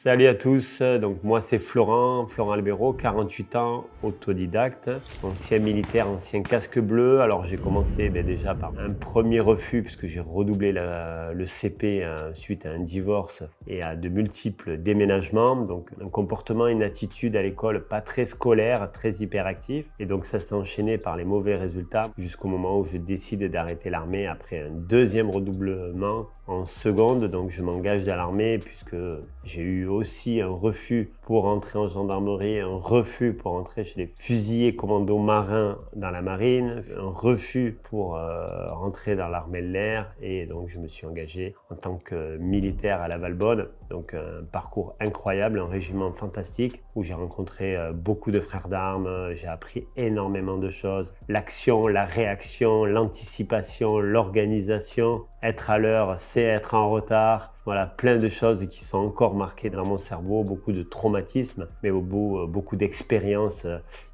Salut à tous, donc moi c'est Florent Albero, 48 ans, autodidacte, ancien militaire, ancien casque bleu. Alors j'ai commencé déjà par un premier refus puisque j'ai redoublé le CP suite à un divorce et à de multiples déménagements. Donc un comportement, une attitude à l'école pas très scolaire, très hyperactif. Et donc ça s'est enchaîné par les mauvais résultats jusqu'au moment où je décide d'arrêter l'armée après un deuxième redoublement en seconde. Donc je m'engage dans l'armée puisque j'ai eu aussi un refus pour entrer en gendarmerie, un refus pour entrer chez les fusiliers commandos marins dans la marine, un refus pour rentrer dans l'armée de l'air, et donc je me suis engagé en tant que militaire à la Valbonne. Donc un parcours incroyable, un régiment fantastique où j'ai rencontré beaucoup de frères d'armes, j'ai appris énormément de choses. L'action, la réaction, l'anticipation, l'organisation, être à l'heure, c'est être en retard. Voilà, plein de choses qui sont encore marquées dans mon cerveau, beaucoup de traumatismes, mais beaucoup d'expériences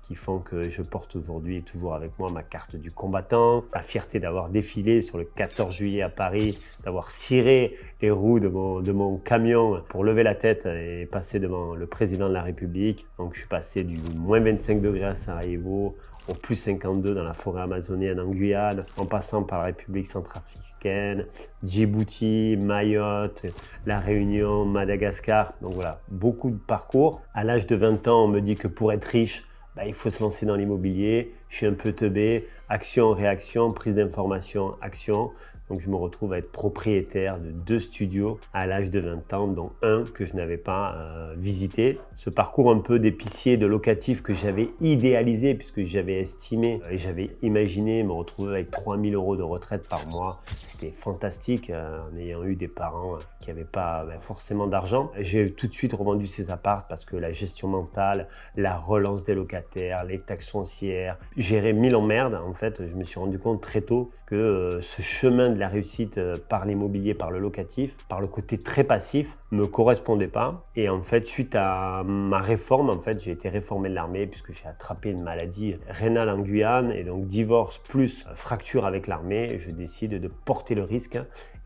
qui font que je porte aujourd'hui toujours avec moi ma carte du combattant, la fierté d'avoir défilé sur le 14 juillet à Paris, d'avoir ciré les roues de mon camion pour lever la tête et passer devant le président de la République. Donc je suis passé du moins 25 degrés à Sarajevo au plus 52 dans la forêt amazonienne en Guyane, en passant par la République centrafricaine, Djibouti, Mayotte, La Réunion, Madagascar. Donc voilà, beaucoup de parcours. À l'âge de 20 ans, on me dit que pour être riche, il faut se lancer dans l'immobilier. Je suis un peu teubé, action, réaction, prise d'information, action. Donc je me retrouve à être propriétaire de 2 studios à l'âge de 20 ans, dont un que je n'avais pas visité. Ce parcours un peu d'épicier, de locatif que j'avais idéalisé puisque j'avais estimé et j'avais imaginé me retrouver avec 3 000 € de retraite par mois. C'était fantastique en ayant eu des parents qui n'avaient pas forcément d'argent. J'ai tout de suite revendu ces apparts parce que la gestion mentale, la relance des locataires, les taxes foncières, gérer 1000 emmerdes. En fait, je me suis rendu compte très tôt que ce chemin de la réussite par l'immobilier, par le locatif, par le côté très passif, me correspondait pas. Et en fait, suite à ma réforme, j'ai été réformé de l'armée puisque j'ai attrapé une maladie rénale en Guyane, et donc divorce plus fracture avec l'armée, je décide de porter le risque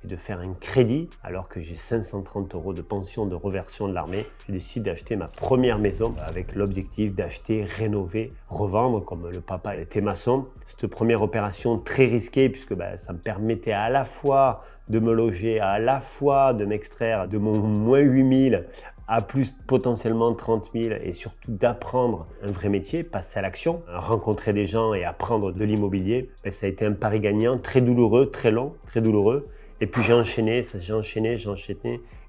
et de faire un crédit alors que j'ai 530 € de pension de reversion de l'armée. Je décide d'acheter ma première maison avec l'objectif d'acheter, rénover, revendre, comme le papa était maçon. Cette première opération très risquée puisque ça me permettait à la fois de me loger, à la fois de m'extraire de mon moins 8000 à plus potentiellement 30 000, et surtout d'apprendre un vrai métier, passer à l'action, rencontrer des gens et apprendre de l'immobilier. Ça a été un pari gagnant, très douloureux, très long, très douloureux. Et puis j'ai enchaîné,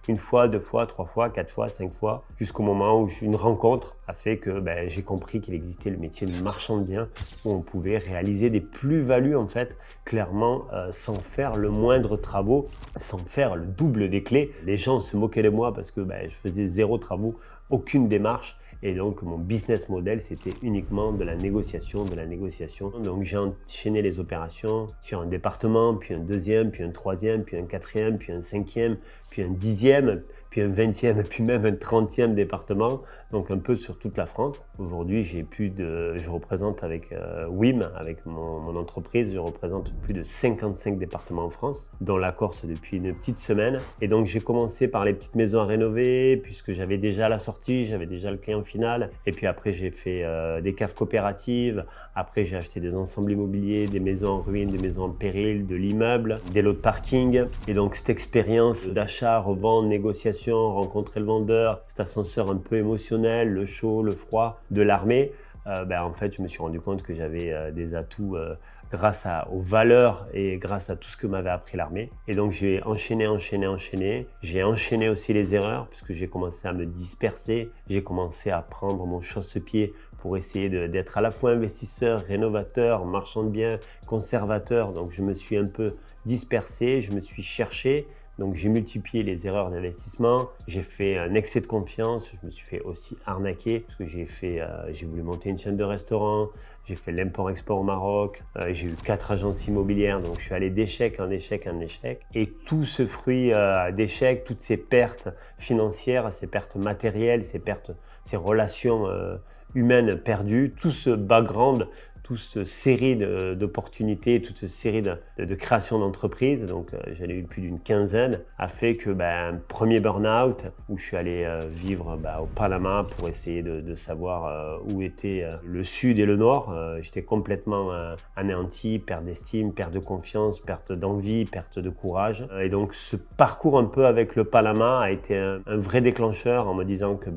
une fois, 2 fois, 3 fois, 4 fois, 5 fois, jusqu'au moment où une rencontre a fait que j'ai compris qu'il existait le métier de marchand de biens où on pouvait réaliser des plus-values clairement sans faire le moindre travaux, sans faire le double des clés. Les gens se moquaient de moi parce que je faisais 0 travaux, aucune démarche. Et donc, mon business model, c'était uniquement de la négociation, Donc, j'ai enchaîné les opérations sur un département, puis un deuxième, puis un troisième, puis un quatrième, puis un cinquième, puis un 10e, puis un 20e, puis même un 30e département, donc un peu sur toute la France. Aujourd'hui, je représente avec WIM, avec mon entreprise, je représente plus de 55 départements en France, dont la Corse depuis une petite semaine. Et donc, j'ai commencé par les petites maisons à rénover, puisque j'avais déjà la sortie, j'avais déjà le client final. Et puis après, j'ai fait des caves coopératives. Après, j'ai acheté des ensembles immobiliers, des maisons en ruine, des maisons en péril, de l'immeuble, des lots de parking. Et donc, cette expérience d'achat, revente, négociation, rencontrer le vendeur, cet ascenseur un peu émotionnel, le chaud, le froid de l'armée, je me suis rendu compte que j'avais des atouts grâce aux valeurs et grâce à tout ce que m'avait appris l'armée. Et donc j'ai enchaîné. J'ai enchaîné aussi les erreurs puisque j'ai commencé à me disperser. J'ai commencé à prendre mon chausse-pied pour essayer d'être à la fois investisseur, rénovateur, marchand de biens, conservateur. Donc je me suis un peu dispersé, je me suis cherché. Donc j'ai multiplié les erreurs d'investissement, j'ai fait un excès de confiance, je me suis fait aussi arnaquer parce que j'ai voulu monter une chaîne de restaurants, j'ai fait l'import-export au Maroc, j'ai eu 4 agences immobilières, donc je suis allé d'échec en échec en échec. Et tout ce fruit d'échec, toutes ces pertes financières, ces pertes matérielles, ces relations humaines perdues, tout ce background toute cette série d'opportunités, toute cette série de création d'entreprises, donc j'en ai eu plus d'une quinzaine, a fait que un premier burn-out où je suis allé vivre au Panama pour essayer de savoir où était le sud et le nord. J'étais complètement anéanti, perte d'estime, perte de confiance, perte d'envie, perte de courage. Et donc ce parcours un peu avec le Panama a été un vrai déclencheur en me disant que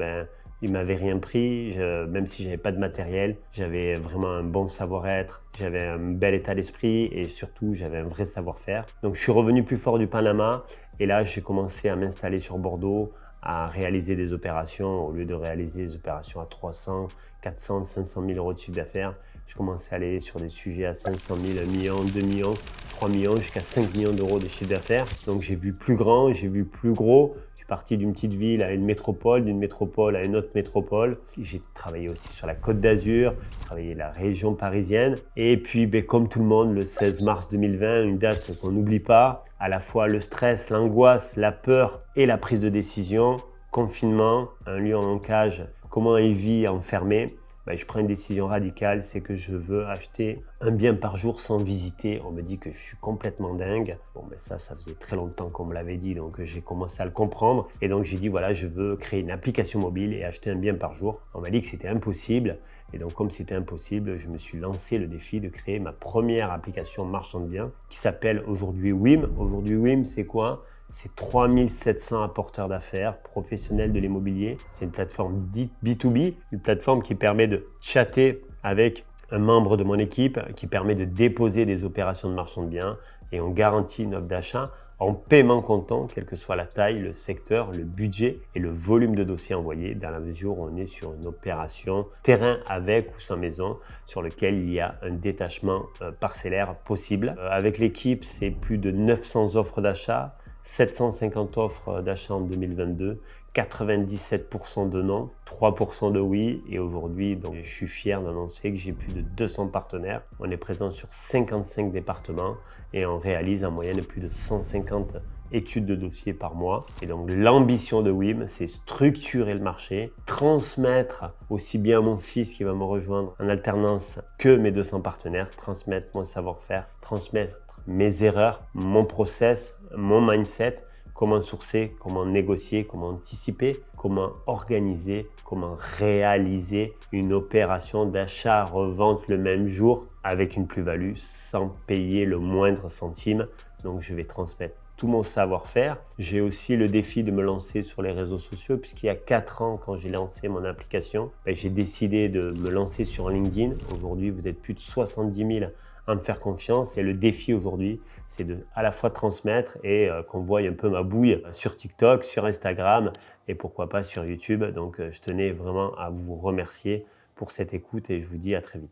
il m'avait rien pris, même si j'avais pas de matériel, j'avais vraiment un bon savoir-être, j'avais un bel état d'esprit et surtout j'avais un vrai savoir-faire. Donc je suis revenu plus fort du Panama et là j'ai commencé à m'installer sur Bordeaux, à réaliser des opérations. Au lieu de réaliser des opérations à 300, 400, 500 000 euros de chiffre d'affaires, je commençais à aller sur des sujets à 500 000, 1 million, 2 millions, 3 millions, jusqu'à 5 millions d'euros de chiffre d'affaires. Donc j'ai vu plus grand, j'ai vu plus gros. Parti d'une petite ville à une métropole, d'une métropole à une autre métropole. J'ai travaillé aussi sur la Côte d'Azur, j'ai travaillé la région parisienne. Et puis, comme tout le monde, le 16 mars 2020, une date qu'on n'oublie pas, à la fois le stress, l'angoisse, la peur et la prise de décision, confinement, un lion en cage, comment il vit enfermé. Je prends une décision radicale, c'est que je veux acheter un bien par jour sans visiter. On me dit que je suis complètement dingue. Ça faisait très longtemps qu'on me l'avait dit, donc j'ai commencé à le comprendre. Et donc j'ai dit, voilà, je veux créer une application mobile et acheter un bien par jour. On m'a dit que c'était impossible. Et donc comme c'était impossible, je me suis lancé le défi de créer ma première application marchand de biens qui s'appelle aujourd'hui WIM. Aujourd'hui WIM, c'est quoi ? C'est 3700 apporteurs d'affaires professionnels de l'immobilier. C'est une plateforme dite B2B, une plateforme qui permet de chatter avec un membre de mon équipe, qui permet de déposer des opérations de marchand de biens et on garantit une offre d'achat en paiement comptant, quelle que soit la taille, le secteur, le budget et le volume de dossiers envoyés, dans la mesure où on est sur une opération terrain avec ou sans maison, sur lequel il y a un détachement parcellaire possible. Avec l'équipe, c'est plus de 900 offres d'achat, 750 offres d'achat en 2022, 97% de non, 3% de oui. Et aujourd'hui, donc, je suis fier d'annoncer que j'ai plus de 200 partenaires. On est présent sur 55 départements et on réalise en moyenne plus de 150 études de dossiers par mois. Et donc l'ambition de WIM, c'est structurer le marché, transmettre aussi bien à mon fils qui va me rejoindre en alternance que mes 200 partenaires, transmettre mon savoir-faire, transmettre mes erreurs, mon process, mon mindset, comment sourcer, comment négocier, comment anticiper, comment organiser, comment réaliser une opération d'achat-revente le même jour avec une plus-value sans payer le moindre centime. Donc je vais transmettre tout mon savoir-faire. J'ai aussi le défi de me lancer sur les réseaux sociaux puisqu'il y a 4 ans, quand j'ai lancé mon application, j'ai décidé de me lancer sur LinkedIn. Aujourd'hui, vous êtes plus de 70 000 à me faire confiance et le défi aujourd'hui, c'est de à la fois transmettre et qu'on voie un peu ma bouille sur TikTok, sur Instagram et pourquoi pas sur YouTube. Donc je tenais vraiment à vous remercier pour cette écoute et je vous dis à très vite.